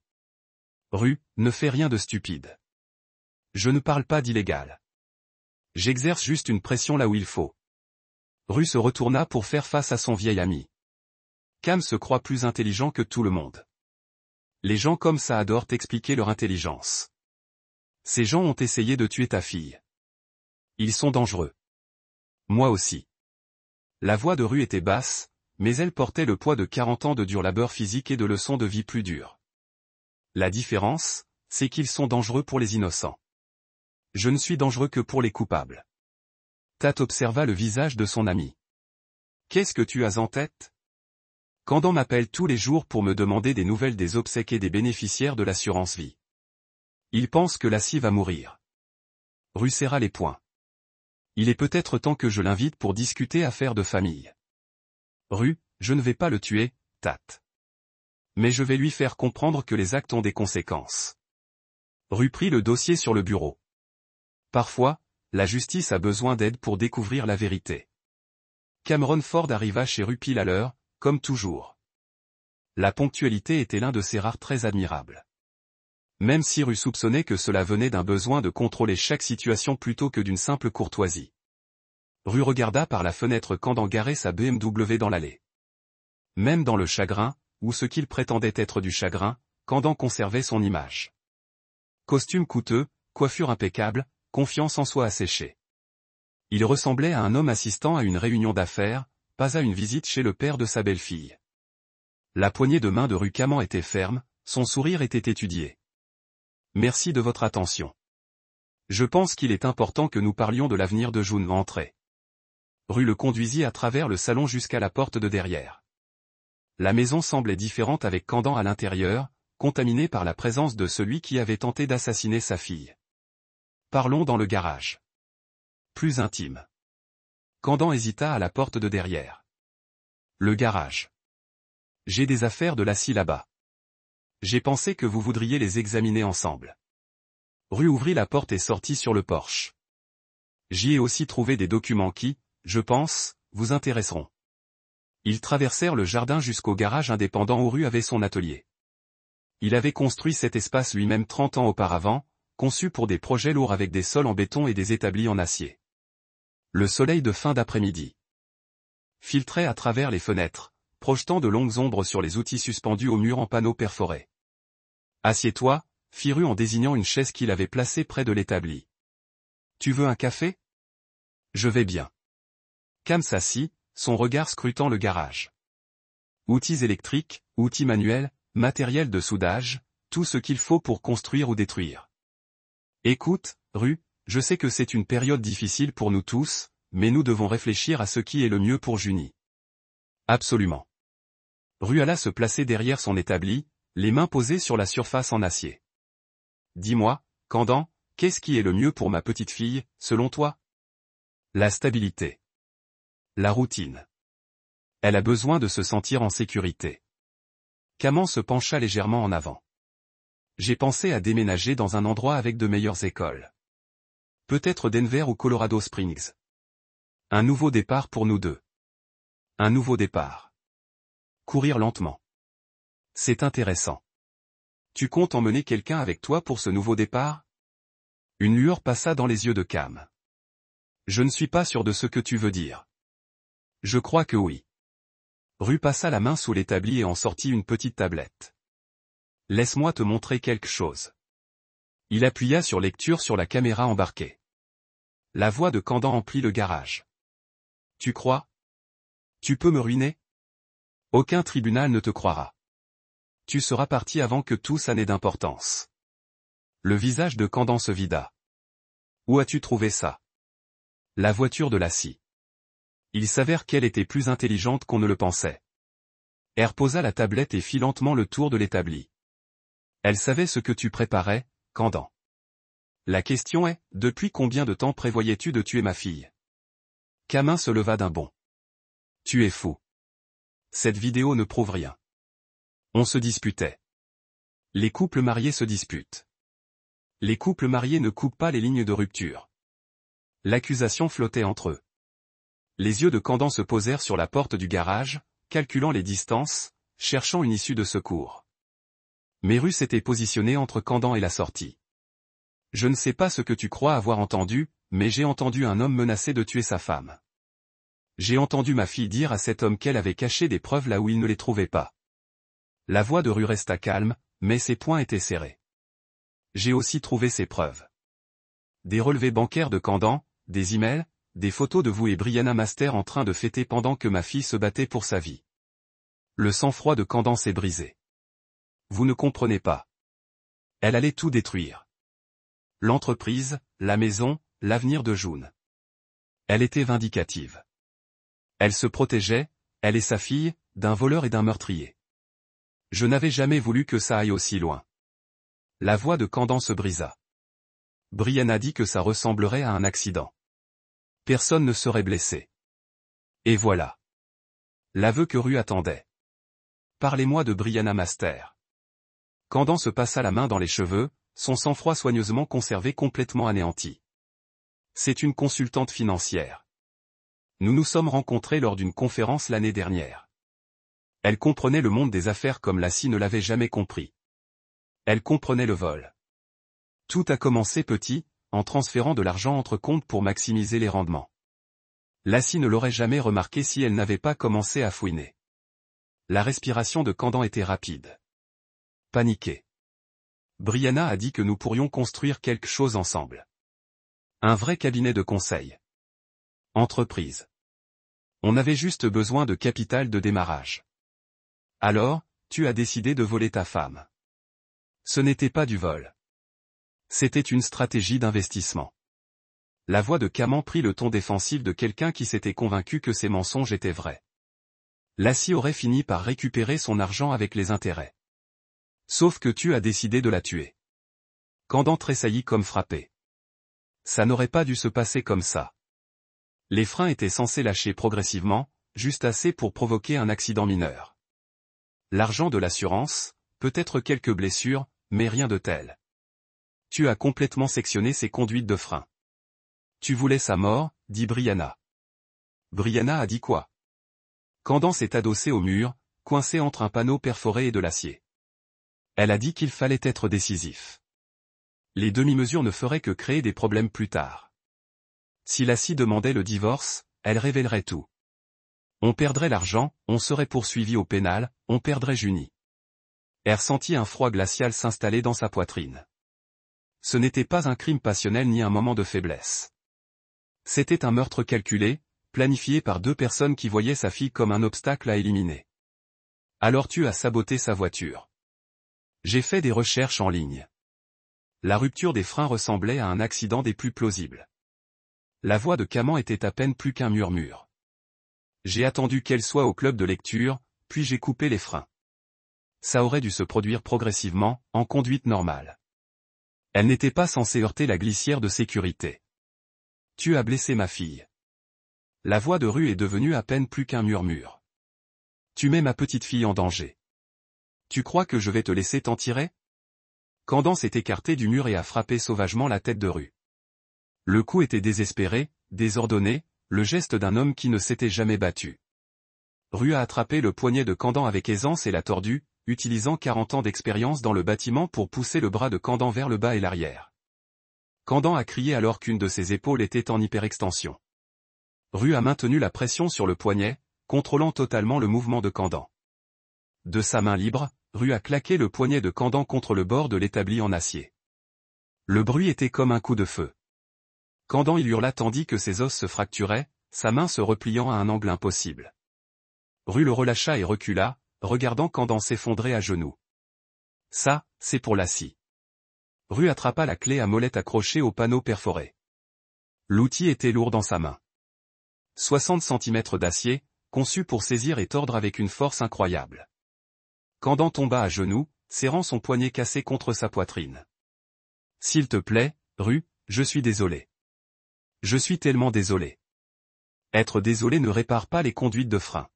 Rue, ne fais rien de stupide. Je ne parle pas d'illégal. J'exerce juste une pression là où il faut. Rue se retourna pour faire face à son vieil ami. Cam se croit plus intelligent que tout le monde. Les gens comme ça adorent expliquer leur intelligence. Ces gens ont essayé de tuer ta fille. Ils sont dangereux. Moi aussi. La voix de Rue était basse, mais elle portait le poids de 40 ans de dur labeur physique et de leçons de vie plus dures. La différence, c'est qu'ils sont dangereux pour les innocents. Je ne suis dangereux que pour les coupables. Tat observa le visage de son ami. Qu'est-ce que tu as en tête? Candan m'appelle tous les jours pour me demander des nouvelles des obsèques et des bénéficiaires de l'assurance vie. Il pense que Lassie va mourir. Rue serra les poings. Il est peut-être temps que je l'invite pour discuter affaires de famille. Rue, je ne vais pas le tuer, Tat. Mais je vais lui faire comprendre que les actes ont des conséquences. Rue prit le dossier sur le bureau. Parfois, la justice a besoin d'aide pour découvrir la vérité. Cameron Ford arriva chez Rue pile à l'heure, comme toujours. La ponctualité était l'un de ses rares traits admirables. Même si Rue soupçonnait que cela venait d'un besoin de contrôler chaque situation plutôt que d'une simple courtoisie. Rue regarda par la fenêtre Candan garer sa BMW dans l'allée. Même dans le chagrin, ou ce qu'il prétendait être du chagrin, Candan conservait son image. Costume coûteux, coiffure impeccable, confiance en soi asséchée. Il ressemblait à un homme assistant à une réunion d'affaires, pas à une visite chez le père de sa belle-fille. La poignée de main de Rue Caman était ferme, son sourire était étudié. Merci de votre attention. Je pense qu'il est important que nous parlions de l'avenir de June. Entrez. Rue le conduisit à travers le salon jusqu'à la porte de derrière. La maison semblait différente avec Candan à l'intérieur, contaminée par la présence de celui qui avait tenté d'assassiner sa fille. Parlons dans le garage. Plus intime. Candan hésita à la porte de derrière. Le garage. J'ai des affaires de Lassie là-bas. J'ai pensé que vous voudriez les examiner ensemble. Rue ouvrit la porte et sortit sur le porche. J'y ai aussi trouvé des documents qui, je pense, vous intéresseront. Ils traversèrent le jardin jusqu'au garage indépendant où Rue avait son atelier. Il avait construit cet espace lui-même 30 ans auparavant, conçu pour des projets lourds avec des sols en béton et des établis en acier. Le soleil de fin d'après-midi filtrait à travers les fenêtres, projetant de longues ombres sur les outils suspendus au mur en panneaux perforés. « Assieds-toi » fit Rue en désignant une chaise qu'il avait placée près de l'établi. « Tu veux un café ?»« Je vais bien. » Cam s'assit, son regard scrutant le garage. Outils électriques, outils manuels, matériel de soudage, tout ce qu'il faut pour construire ou détruire. Écoute, Rue, je sais que c'est une période difficile pour nous tous, mais nous devons réfléchir à ce qui est le mieux pour Junie. Absolument. Rue alla se placer derrière son établi, les mains posées sur la surface en acier. Dis-moi, Candan, qu'est-ce qui est le mieux pour ma petite fille, selon toi? La stabilité. La routine. Elle a besoin de se sentir en sécurité. Caman se pencha légèrement en avant. J'ai pensé à déménager dans un endroit avec de meilleures écoles. Peut-être Denver ou Colorado Springs. Un nouveau départ pour nous deux. Un nouveau départ. Courir lentement. C'est intéressant. Tu comptes emmener quelqu'un avec toi pour ce nouveau départ? Une lueur passa dans les yeux de Cam. Je ne suis pas sûr de ce que tu veux dire. Je crois que oui. Rue passa la main sous l'établi et en sortit une petite tablette. Laisse-moi te montrer quelque chose. Il appuya sur lecture sur la caméra embarquée. La voix de Candan emplit le garage. Tu crois? Tu peux me ruiner? Aucun tribunal ne te croira. Tu seras parti avant que tout ça n'ait d'importance. Le visage de Candan se vida. Où as-tu trouvé ça? La voiture de Lassie. Il s'avère qu'elle était plus intelligente qu'on ne le pensait. Elle posa la tablette et fit lentement le tour de l'établi. Elle savait ce que tu préparais, Candan. La question est, depuis combien de temps prévoyais-tu de tuer ma fille? Camin se leva d'un bond. Tu es fou. Cette vidéo ne prouve rien. On se disputait. Les couples mariés se disputent. Les couples mariés ne coupent pas les lignes de rupture. L'accusation flottait entre eux. Les yeux de Candan se posèrent sur la porte du garage, calculant les distances, cherchant une issue de secours. Mais Rue s'était positionné entre Candan et la sortie. Je ne sais pas ce que tu crois avoir entendu, mais j'ai entendu un homme menacer de tuer sa femme. J'ai entendu ma fille dire à cet homme qu'elle avait caché des preuves là où il ne les trouvait pas. La voix de Rue resta calme, mais ses poings étaient serrés. J'ai aussi trouvé ces preuves. Des relevés bancaires de Candan, des emails, des photos de vous et Brianna Master en train de fêter pendant que ma fille se battait pour sa vie. Le sang-froid de Candan s'est brisé. Vous ne comprenez pas. Elle allait tout détruire. L'entreprise, la maison, l'avenir de June. Elle était vindicative. Elle se protégeait, elle et sa fille, d'un voleur et d'un meurtrier. Je n'avais jamais voulu que ça aille aussi loin. La voix de Candan se brisa. Brianna dit que ça ressemblerait à un accident. Personne ne serait blessé. Et voilà. L'aveu que Rue attendait. Parlez-moi de Brianna Master. Candan se passa la main dans les cheveux, son sang-froid soigneusement conservé complètement anéanti. C'est une consultante financière. Nous nous sommes rencontrés lors d'une conférence l'année dernière. Elle comprenait le monde des affaires comme Lassie ne l'avait jamais compris. Elle comprenait le vol. Tout a commencé petit, en transférant de l'argent entre comptes pour maximiser les rendements. Lassie ne l'aurait jamais remarqué si elle n'avait pas commencé à fouiner. La respiration de Candan était rapide. Paniqué. Brianna a dit que nous pourrions construire quelque chose ensemble. Un vrai cabinet de conseil. Entreprise. On avait juste besoin de capital de démarrage. Alors, tu as décidé de voler ta femme. Ce n'était pas du vol. C'était une stratégie d'investissement. La voix de Caman prit le ton défensif de quelqu'un qui s'était convaincu que ses mensonges étaient vrais. Lassie aurait fini par récupérer son argent avec les intérêts. Sauf que tu as décidé de la tuer. Candan tressaillit comme frappé. Ça n'aurait pas dû se passer comme ça. Les freins étaient censés lâcher progressivement, juste assez pour provoquer un accident mineur. L'argent de l'assurance, peut-être quelques blessures, mais rien de tel. Tu as complètement sectionné ses conduites de frein. Tu voulais sa mort, dit Brianna. Brianna a dit quoi? Candan s'est adossé au mur, coincé entre un panneau perforé et de l'acier. Elle a dit qu'il fallait être décisif. Les demi-mesures ne feraient que créer des problèmes plus tard. Si Lassie demandait le divorce, elle révélerait tout. On perdrait l'argent, on serait poursuivi au pénal, on perdrait Junie. Elle ressentit un froid glacial s'installer dans sa poitrine. Ce n'était pas un crime passionnel ni un moment de faiblesse. C'était un meurtre calculé, planifié par deux personnes qui voyaient sa fille comme un obstacle à éliminer. Alors tu as saboté sa voiture. J'ai fait des recherches en ligne. La rupture des freins ressemblait à un accident des plus plausibles. La voix de Caman était à peine plus qu'un murmure. J'ai attendu qu'elle soit au club de lecture, puis j'ai coupé les freins. Ça aurait dû se produire progressivement, en conduite normale. Elle n'était pas censée heurter la glissière de sécurité. Tu as blessé ma fille. La voix de Rue est devenue à peine plus qu'un murmure. Tu mets ma petite fille en danger. Tu crois que je vais te laisser t'en tirer? Candan s'est écarté du mur et a frappé sauvagement la tête de Rue. Le coup était désespéré, désordonné, le geste d'un homme qui ne s'était jamais battu. Rue a attrapé le poignet de Candan avec aisance et l'a tordu, utilisant 40 ans d'expérience dans le bâtiment pour pousser le bras de Candan vers le bas et l'arrière. Candan a crié alors qu'une de ses épaules était en hyperextension. Rue a maintenu la pression sur le poignet, contrôlant totalement le mouvement de Candan. De sa main libre, Rue a claqué le poignet de Candan contre le bord de l'établi en acier. Le bruit était comme un coup de feu. Candan il hurla tandis que ses os se fracturaient, sa main se repliant à un angle impossible. Rue le relâcha et recula, regardant Candan s'effondrer à genoux. Ça, c'est pour la scie. Rue attrapa la clé à molette accrochée au panneau perforé. L'outil était lourd dans sa main. 60 cm d'acier, conçu pour saisir et tordre avec une force incroyable. Candan tomba à genoux, serrant son poignet cassé contre sa poitrine. S'il te plaît, Rue, je suis désolé. Je suis tellement désolé. Être désolé ne répare pas les conduites de frein.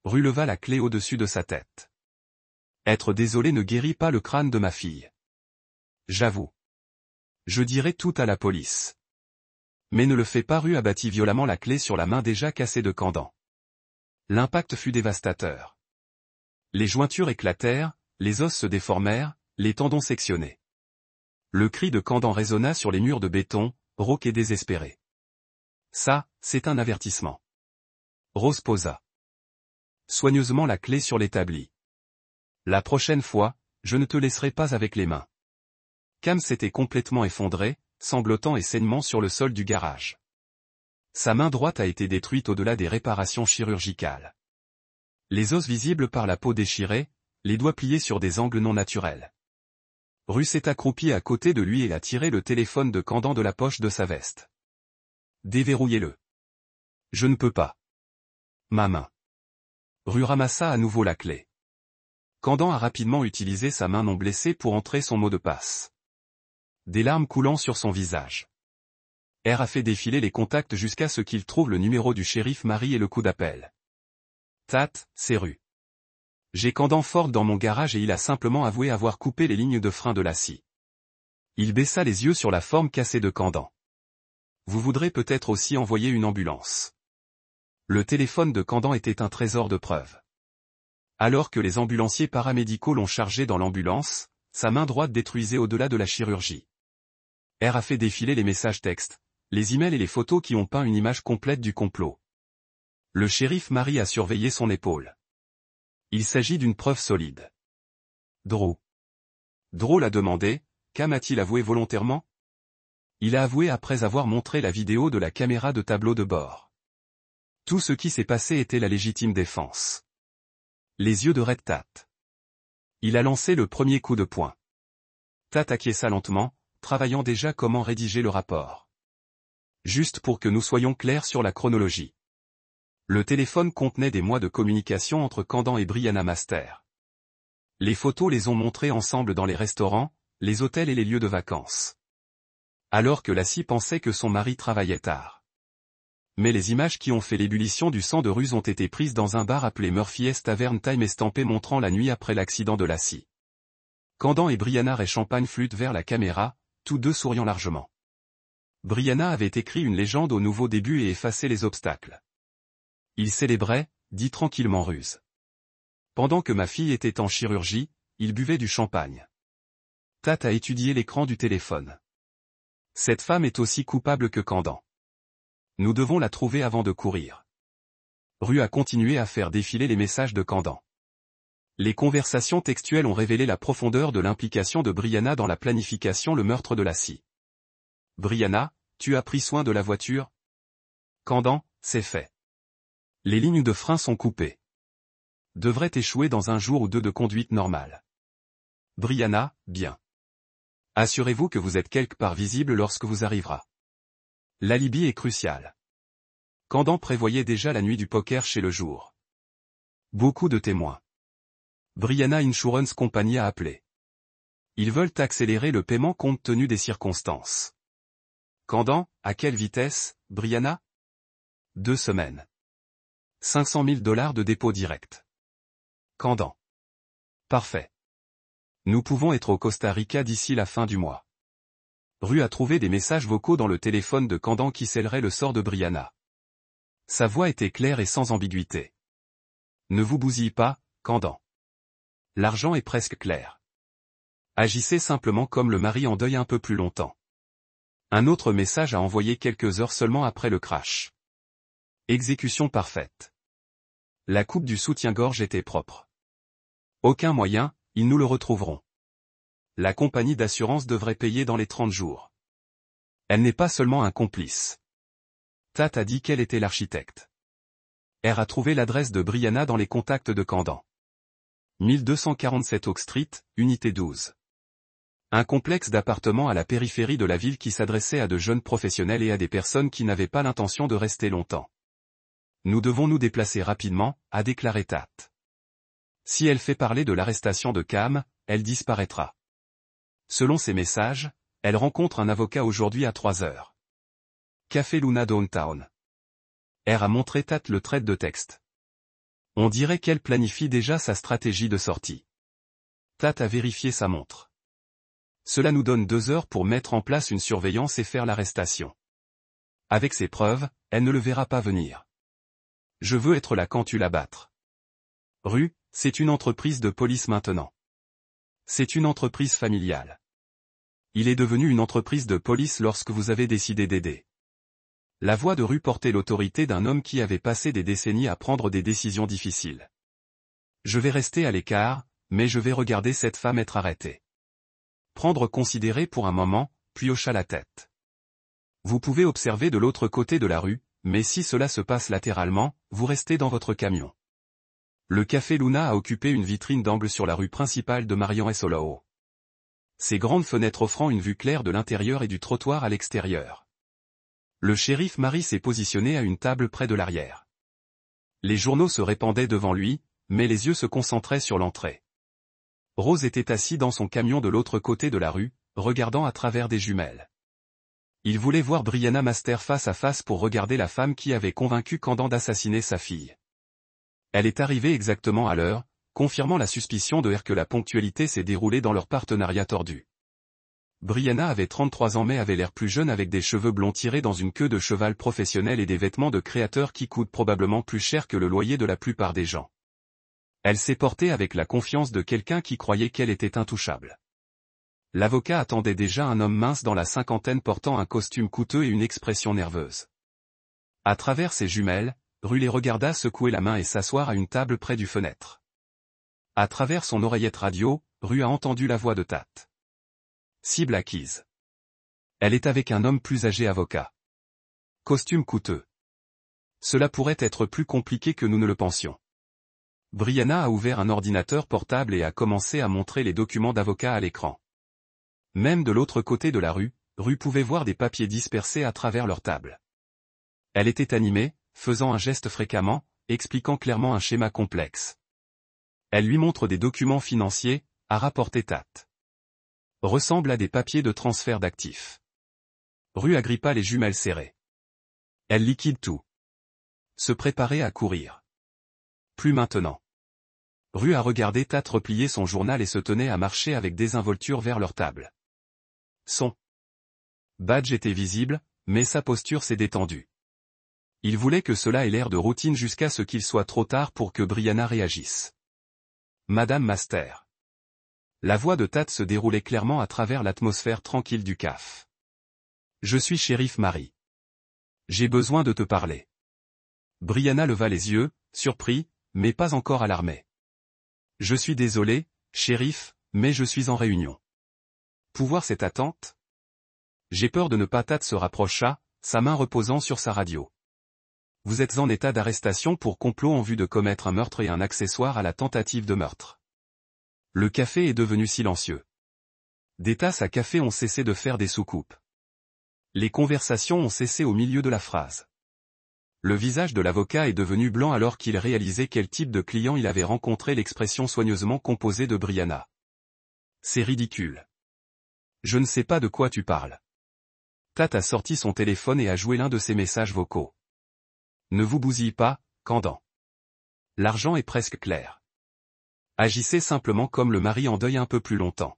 Rue leva la clé au-dessus de sa tête. Être désolé ne guérit pas le crâne de ma fille. J'avoue. Je dirai tout à la police. Mais ne le fais pas. Rue abattit violemment la clé sur la main déjà cassée de Candan. L'impact fut dévastateur. Les jointures éclatèrent, les os se déformèrent, les tendons sectionnés. Le cri de Candan résonna sur les murs de béton, rauque et désespéré. Ça, c'est un avertissement. Rose posa soigneusement la clé sur l'établi. La prochaine fois, je ne te laisserai pas avec les mains. Cam s'était complètement effondré, sanglotant et sainement sur le sol du garage. Sa main droite a été détruite au-delà des réparations chirurgicales. Les os visibles par la peau déchirée, les doigts pliés sur des angles non naturels. Rue s'est accroupi à côté de lui et a tiré le téléphone de Candan de la poche de sa veste. Déverrouillez-le. Je ne peux pas. Ma main. Rue ramassa à nouveau la clé. Candan a rapidement utilisé sa main non blessée pour entrer son mot de passe. Des larmes coulant sur son visage. R a fait défiler les contacts jusqu'à ce qu'il trouve le numéro du shérif Marie et le coup d'appel. Tat, c'est Rue. J'ai Candan Ford dans mon garage et il a simplement avoué avoir coupé les lignes de frein de la scie. Il baissa les yeux sur la forme cassée de Candan. Vous voudrez peut-être aussi envoyer une ambulance. Le téléphone de Candan était un trésor de preuves. Alors que les ambulanciers paramédicaux l'ont chargé dans l'ambulance, sa main droite détruisait au-delà de la chirurgie. R a fait défiler les messages textes, les emails et les photos qui ont peint une image complète du complot. Le shérif Marie a surveillé son épaule. Il s'agit d'une preuve solide. Drew l'a demandé, Cam a-t-il avoué volontairement? Il a avoué après avoir montré la vidéo de la caméra de tableau de bord. Tout ce qui s'est passé était la légitime défense. Les yeux de Red Tat. Il a lancé le premier coup de poing. Tat acquiesça lentement, travaillant déjà comment rédiger le rapport. Juste pour que nous soyons clairs sur la chronologie. Le téléphone contenait des mois de communication entre Candan et Brianna Master. Les photos les ont montrées ensemble dans les restaurants, les hôtels et les lieux de vacances. Alors que Lassie pensait que son mari travaillait tard. Mais les images qui ont fait l'ébullition du sang de Ruse ont été prises dans un bar appelé Murphy's Tavern Time estampé montrant la nuit après l'accident de Lassie. Candan et Brianna et Champagne flûtent vers la caméra, tous deux souriant largement. Brianna avait écrit une légende au nouveau début et effacé les obstacles. Il célébrait, dit tranquillement Ruse. Pendant que ma fille était en chirurgie, il buvait du champagne. Tat a étudié l'écran du téléphone. Cette femme est aussi coupable que Candan. Nous devons la trouver avant de courir. Rue a continué à faire défiler les messages de Candan. Les conversations textuelles ont révélé la profondeur de l'implication de Brianna dans la planification le meurtre de Lassie. Brianna, tu as pris soin de la voiture? Candan, c'est fait. Les lignes de frein sont coupées. Devrait échouer dans un jour ou deux de conduite normale. Brianna, bien. Assurez-vous que vous êtes quelque part visible lorsque vous arrivera. L'alibi est crucial. Candan prévoyait déjà la nuit du poker chez le jour. Beaucoup de témoins. Brianna Insurance Company a appelé. Ils veulent accélérer le paiement compte tenu des circonstances. Candan, à quelle vitesse, Brianna? 2 semaines. 500 000 $ de dépôt direct. Candan. Parfait. Nous pouvons être au Costa Rica d'ici la fin du mois. Rue a trouvé des messages vocaux dans le téléphone de Candan qui scelleraient le sort de Brianna. Sa voix était claire et sans ambiguïté. Ne vous bousillez pas, Candan. L'argent est presque clair. Agissez simplement comme le mari en deuil un peu plus longtemps. Un autre message a envoyé quelques heures seulement après le crash. Exécution parfaite. La coupe du soutien-gorge était propre. Aucun moyen, ils nous le retrouveront. La compagnie d'assurance devrait payer dans les 30 jours. Elle n'est pas seulement un complice. Tat a dit qu'elle était l'architecte. R a trouvé l'adresse de Brianna dans les contacts de Candan. 1247 Oak Street, unité 12. Un complexe d'appartements à la périphérie de la ville qui s'adressait à de jeunes professionnels et à des personnes qui n'avaient pas l'intention de rester longtemps. Nous devons nous déplacer rapidement, a déclaré Tat. Si elle fait parler de l'arrestation de Cam, elle disparaîtra. Selon ses messages, elle rencontre un avocat aujourd'hui à 3 heures. Café Luna Downtown. R a montré Tat le trait de texte. On dirait qu'elle planifie déjà sa stratégie de sortie. Tat a vérifié sa montre. Cela nous donne 2 heures pour mettre en place une surveillance et faire l'arrestation. Avec ces preuves, elle ne le verra pas venir. Je veux être là quand tu la battes. Rue, c'est une entreprise de police maintenant. C'est une entreprise familiale. Il est devenu une entreprise de police lorsque vous avez décidé d'aider. La voix de Rue portait l'autorité d'un homme qui avait passé des décennies à prendre des décisions difficiles. Je vais rester à l'écart, mais je vais regarder cette femme être arrêtée. Prendre considéré pour un moment, puis hocha la tête. Vous pouvez observer de l'autre côté de la rue, mais si cela se passe latéralement, vous restez dans votre camion. Le Café Luna a occupé une vitrine d'angle sur la rue principale de Marion et Solao. Ses grandes fenêtres offrant une vue claire de l'intérieur et du trottoir à l'extérieur. Le shérif Marie s'est positionné à une table près de l'arrière. Les journaux se répandaient devant lui, mais les yeux se concentraient sur l'entrée. Rose était assis dans son camion de l'autre côté de la rue, regardant à travers des jumelles. Il voulait voir Brianna Master face à face pour regarder la femme qui avait convaincu Candan d'assassiner sa fille. Elle est arrivée exactement à l'heure, confirmant la suspicion de R que la ponctualité s'est déroulée dans leur partenariat tordu. Brianna avait 33 ans mais avait l'air plus jeune avec des cheveux blonds tirés dans une queue de cheval professionnelle et des vêtements de créateur qui coûtent probablement plus cher que le loyer de la plupart des gens. Elle s'est portée avec la confiance de quelqu'un qui croyait qu'elle était intouchable. L'avocat attendait déjà un homme mince dans la cinquantaine portant un costume coûteux et une expression nerveuse. À travers ses jumelles, Rue les regarda secouer la main et s'asseoir à une table près du fenêtre. À travers son oreillette radio, Rue a entendu la voix de Tat. Cible acquise. Elle est avec un homme plus âgé avocat. Costume coûteux. Cela pourrait être plus compliqué que nous ne le pensions. Brianna a ouvert un ordinateur portable et a commencé à montrer les documents d'avocat à l'écran. Même de l'autre côté de la rue, Rue pouvait voir des papiers dispersés à travers leur table. Elle était animée, faisant un geste fréquemment, expliquant clairement un schéma complexe. Elle lui montre des documents financiers, a rapporté Tat. Ressemble à des papiers de transfert d'actifs. Rue agrippa les jumelles serrées. Elle liquide tout. Se préparait à courir. Plus maintenant. Rue a regardé Tat replier son journal et se tenait à marcher avec désinvolture vers leur table. Son badge était visible, mais sa posture s'est détendue. Il voulait que cela ait l'air de routine jusqu'à ce qu'il soit trop tard pour que Brianna réagisse. Madame Master. La voix de Tat se déroulait clairement à travers l'atmosphère tranquille du CAF. Je suis shérif Marie. J'ai besoin de te parler. Brianna leva les yeux, surpris, mais pas encore alarmé. Je suis désolé, shérif, mais je suis en réunion. Pouvoir cette attente? J'ai peur de ne pas. Tat se rapprocha, sa main reposant sur sa radio. Vous êtes en état d'arrestation pour complot en vue de commettre un meurtre et un accessoire à la tentative de meurtre. Le café est devenu silencieux. Des tasses à café ont cessé de faire des soucoupes. Les conversations ont cessé au milieu de la phrase. Le visage de l'avocat est devenu blanc alors qu'il réalisait quel type de client il avait rencontré, l'expression soigneusement composée de Brianna. C'est ridicule. Je ne sais pas de quoi tu parles. Tat a sorti son téléphone et a joué l'un de ses messages vocaux. Ne vous bousillez pas, Candan. L'argent est presque clair. Agissez simplement comme le mari en deuil un peu plus longtemps.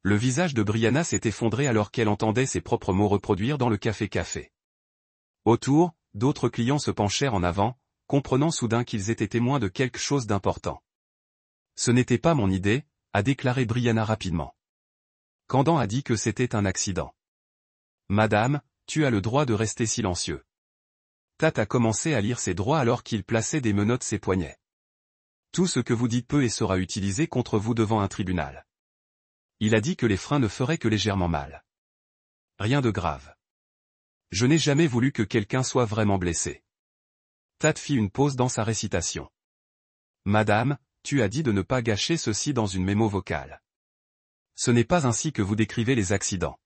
Le visage de Brianna s'est effondré alors qu'elle entendait ses propres mots reproduire dans le café. Autour, d'autres clients se penchèrent en avant, comprenant soudain qu'ils étaient témoins de quelque chose d'important. Ce n'était pas mon idée, a déclaré Brianna rapidement. Candan a dit que c'était un accident. Madame, tu as le droit de rester silencieux. Tat a commencé à lire ses droits alors qu'il plaçait des menottes ses poignets. Tout ce que vous dites peut et sera utilisé contre vous devant un tribunal. Il a dit que les freins ne feraient que légèrement mal. Rien de grave. Je n'ai jamais voulu que quelqu'un soit vraiment blessé. Tat fit une pause dans sa récitation. Madame, tu as dit de ne pas gâcher ceci dans une mémo vocale. Ce n'est pas ainsi que vous décrivez les accidents.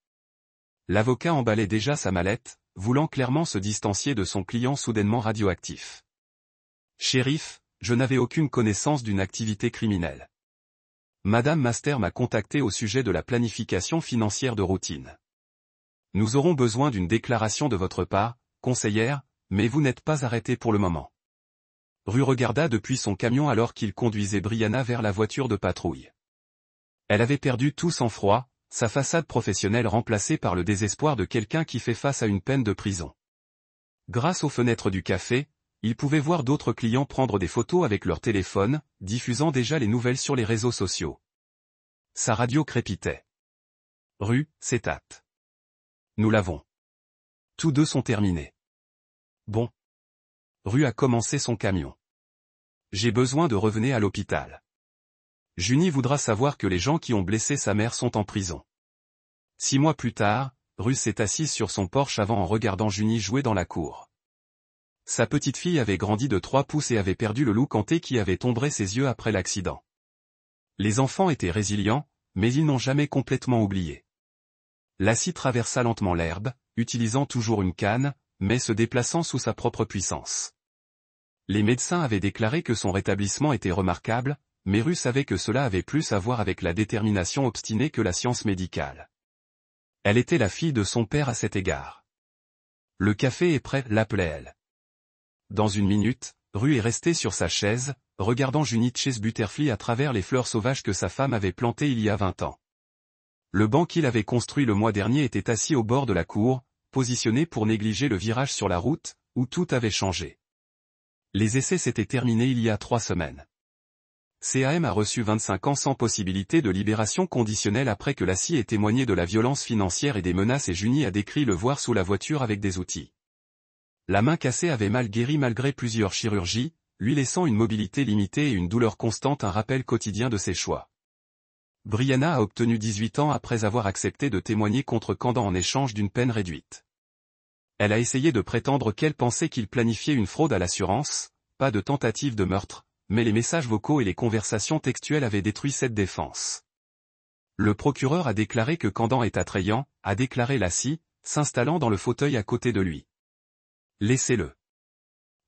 L'avocat emballait déjà sa mallette, voulant clairement se distancier de son client soudainement radioactif. Shérif, je n'avais aucune connaissance d'une activité criminelle. Madame Master m'a contacté au sujet de la planification financière de routine. Nous aurons besoin d'une déclaration de votre part, conseillère, mais vous n'êtes pas arrêté pour le moment. Rue regarda depuis son camion alors qu'il conduisait Brianna vers la voiture de patrouille. Elle avait perdu tout sang-froid, sa façade professionnelle remplacée par le désespoir de quelqu'un qui fait face à une peine de prison. Grâce aux fenêtres du café, il pouvait voir d'autres clients prendre des photos avec leur téléphone, diffusant déjà les nouvelles sur les réseaux sociaux. Sa radio crépitait. Rue, c'est Tat. Nous l'avons. Tous deux sont terminés. Bon. Rue a commencé son camion. J'ai besoin de revenir à l'hôpital. Junie voudra savoir que les gens qui ont blessé sa mère sont en prison. 6 mois plus tard, Rue s'est assise sur son porche avant en regardant Junie jouer dans la cour. Sa petite fille avait grandi de 3 pouces et avait perdu le loup canté qui avait ombré ses yeux après l'accident. Les enfants étaient résilients, mais ils n'ont jamais complètement oublié. Lassie traversa lentement l'herbe, utilisant toujours une canne, mais se déplaçant sous sa propre puissance. Les médecins avaient déclaré que son rétablissement était remarquable, mais Rue savait que cela avait plus à voir avec la détermination obstinée que la science médicale. Elle était la fille de son père à cet égard. Le café est prêt, l'appelait-elle. Dans une minute, Rue est restée sur sa chaise, regardant Junie Chase Butterfly à travers les fleurs sauvages que sa femme avait plantées il y a 20 ans. Le banc qu'il avait construit le mois dernier était assis au bord de la cour, positionné pour négliger le virage sur la route, où tout avait changé. Les essais s'étaient terminés il y a 3 semaines. CAM a reçu 25 ans sans possibilité de libération conditionnelle après que Lassie ait témoigné de la violence financière et des menaces et Junie a décrit le voir sous la voiture avec des outils. La main cassée avait mal guéri malgré plusieurs chirurgies, lui laissant une mobilité limitée et une douleur constante, un rappel quotidien de ses choix. Brianna a obtenu 18 ans après avoir accepté de témoigner contre Candan en échange d'une peine réduite. Elle a essayé de prétendre qu'elle pensait qu'il planifiait une fraude à l'assurance, pas de tentative de meurtre, mais les messages vocaux et les conversations textuelles avaient détruit cette défense. Le procureur a déclaré que Candan est attrayant, a déclaré Lassie, s'installant dans le fauteuil à côté de lui. Laissez-le.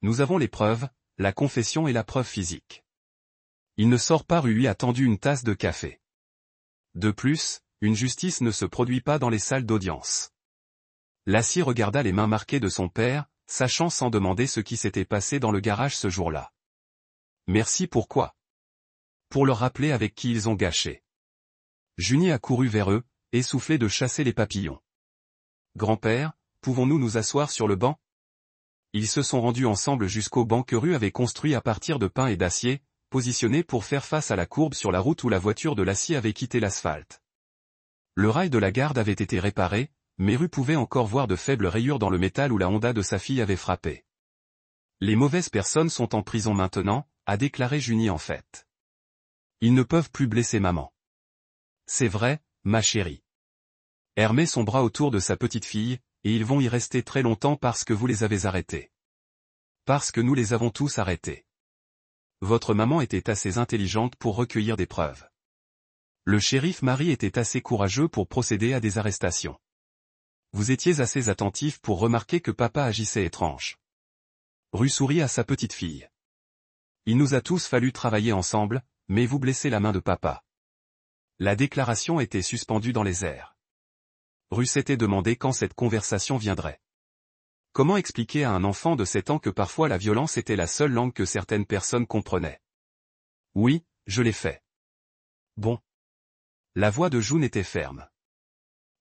Nous avons les preuves, la confession et la preuve physique. Il ne sort pas, Rue lui a tendu une tasse de café. De plus, une justice ne se produit pas dans les salles d'audience. Lassie regarda les mains marquées de son père, sachant sans demander ce qui s'était passé dans le garage ce jour-là. Merci pourquoi? Pour leur rappeler avec qui ils ont gâché. Junie a couru vers eux, essoufflée de chasser les papillons. Grand-père, pouvons-nous nous asseoir sur le banc? Ils se sont rendus ensemble jusqu'au banc que Rue avait construit à partir de pin et d'acier, positionné pour faire face à la courbe sur la route où la voiture de Lassie avait quitté l'asphalte. Le rail de la garde avait été réparé, mais Rue pouvait encore voir de faibles rayures dans le métal où la Honda de sa fille avait frappé. Les mauvaises personnes sont en prison maintenant, a déclaré Junie en fait. Ils ne peuvent plus blesser maman. C'est vrai, ma chérie. Elle met son bras autour de sa petite fille, et ils vont y rester très longtemps parce que vous les avez arrêtés. Parce que nous les avons tous arrêtés. Votre maman était assez intelligente pour recueillir des preuves. Le shérif Marie était assez courageux pour procéder à des arrestations. Vous étiez assez attentif pour remarquer que papa agissait étrange. Rue sourit à sa petite fille. Il nous a tous fallu travailler ensemble, mais vous blessez la main de papa. La déclaration était suspendue dans les airs. Rue s'était demandé quand cette conversation viendrait. Comment expliquer à un enfant de 7 ans que parfois la violence était la seule langue que certaines personnes comprenaient? Oui, je l'ai fait. Bon. La voix de June était ferme.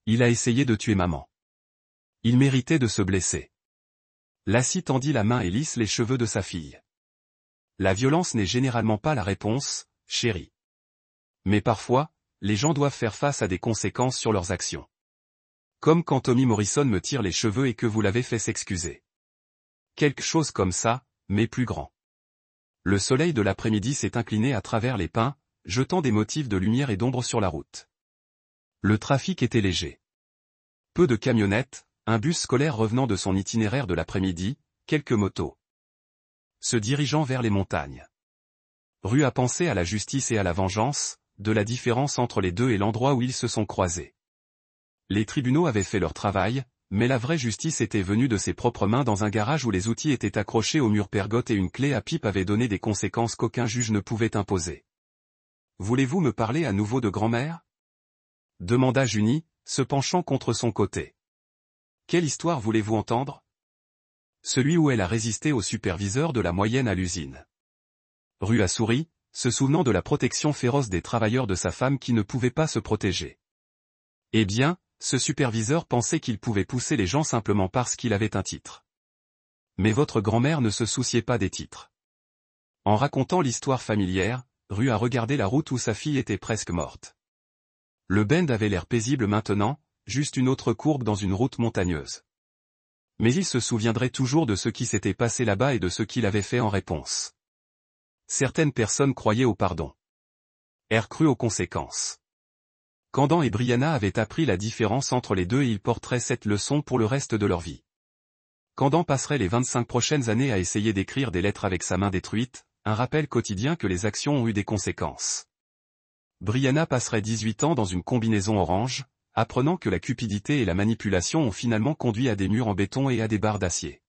Il a essayé de tuer maman. Il méritait de se blesser. Lassie tendit la main et lisse les cheveux de sa fille. La violence n'est généralement pas la réponse, chérie. Mais parfois, les gens doivent faire face à des conséquences sur leurs actions. Comme quand Tommy Morrison me tire les cheveux et que vous l'avez fait s'excuser. Quelque chose comme ça, mais plus grand. Le soleil de l'après-midi s'est incliné à travers les pins, jetant des motifs de lumière et d'ombre sur la route. Le trafic était léger. Peu de camionnettes, un bus scolaire revenant de son itinéraire de l'après-midi, quelques motos. Se dirigeant vers les montagnes. Rue a pensé à la justice et à la vengeance, de la différence entre les deux et l'endroit où ils se sont croisés. Les tribunaux avaient fait leur travail, mais la vraie justice était venue de ses propres mains dans un garage où les outils étaient accrochés au mur pergote et une clé à pipe avait donné des conséquences qu'aucun juge ne pouvait imposer. « Voulez-vous me parler à nouveau de grand-mère » demanda Junie, se penchant contre son côté. « Quelle histoire voulez-vous entendre » Celui où elle a résisté au superviseur de la moyenne à l'usine. Rue a souri, se souvenant de la protection féroce des travailleurs de sa femme qui ne pouvaient pas se protéger. Eh bien, ce superviseur pensait qu'il pouvait pousser les gens simplement parce qu'il avait un titre. Mais votre grand-mère ne se souciait pas des titres. En racontant l'histoire familière, Rue a regardé la route où sa fille était presque morte. Le bend avait l'air paisible maintenant, juste une autre courbe dans une route montagneuse. Mais il se souviendrait toujours de ce qui s'était passé là-bas et de ce qu'il avait fait en réponse. Certaines personnes croyaient au pardon. R crut aux conséquences. Candan et Brianna avaient appris la différence entre les deux et ils porteraient cette leçon pour le reste de leur vie. Candan passerait les 25 prochaines années à essayer d'écrire des lettres avec sa main détruite, un rappel quotidien que les actions ont eu des conséquences. Brianna passerait 18 ans dans une combinaison orange, apprenant que la cupidité et la manipulation ont finalement conduit à des murs en béton et à des barres d'acier.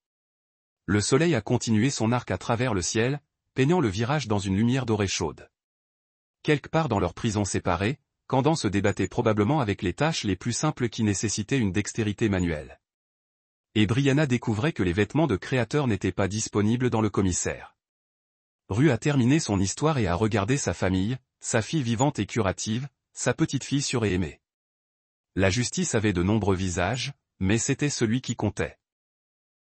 Le soleil a continué son arc à travers le ciel, peignant le virage dans une lumière dorée chaude. Quelque part dans leur prison séparée, Candan se débattait probablement avec les tâches les plus simples qui nécessitaient une dextérité manuelle. Et Brianna découvrait que les vêtements de créateur n'étaient pas disponibles dans le commissaire. Rue a terminé son histoire et a regardé sa famille, sa fille vivante et curative, sa petite-fille sûre et aimée. La justice avait de nombreux visages, mais c'était celui qui comptait.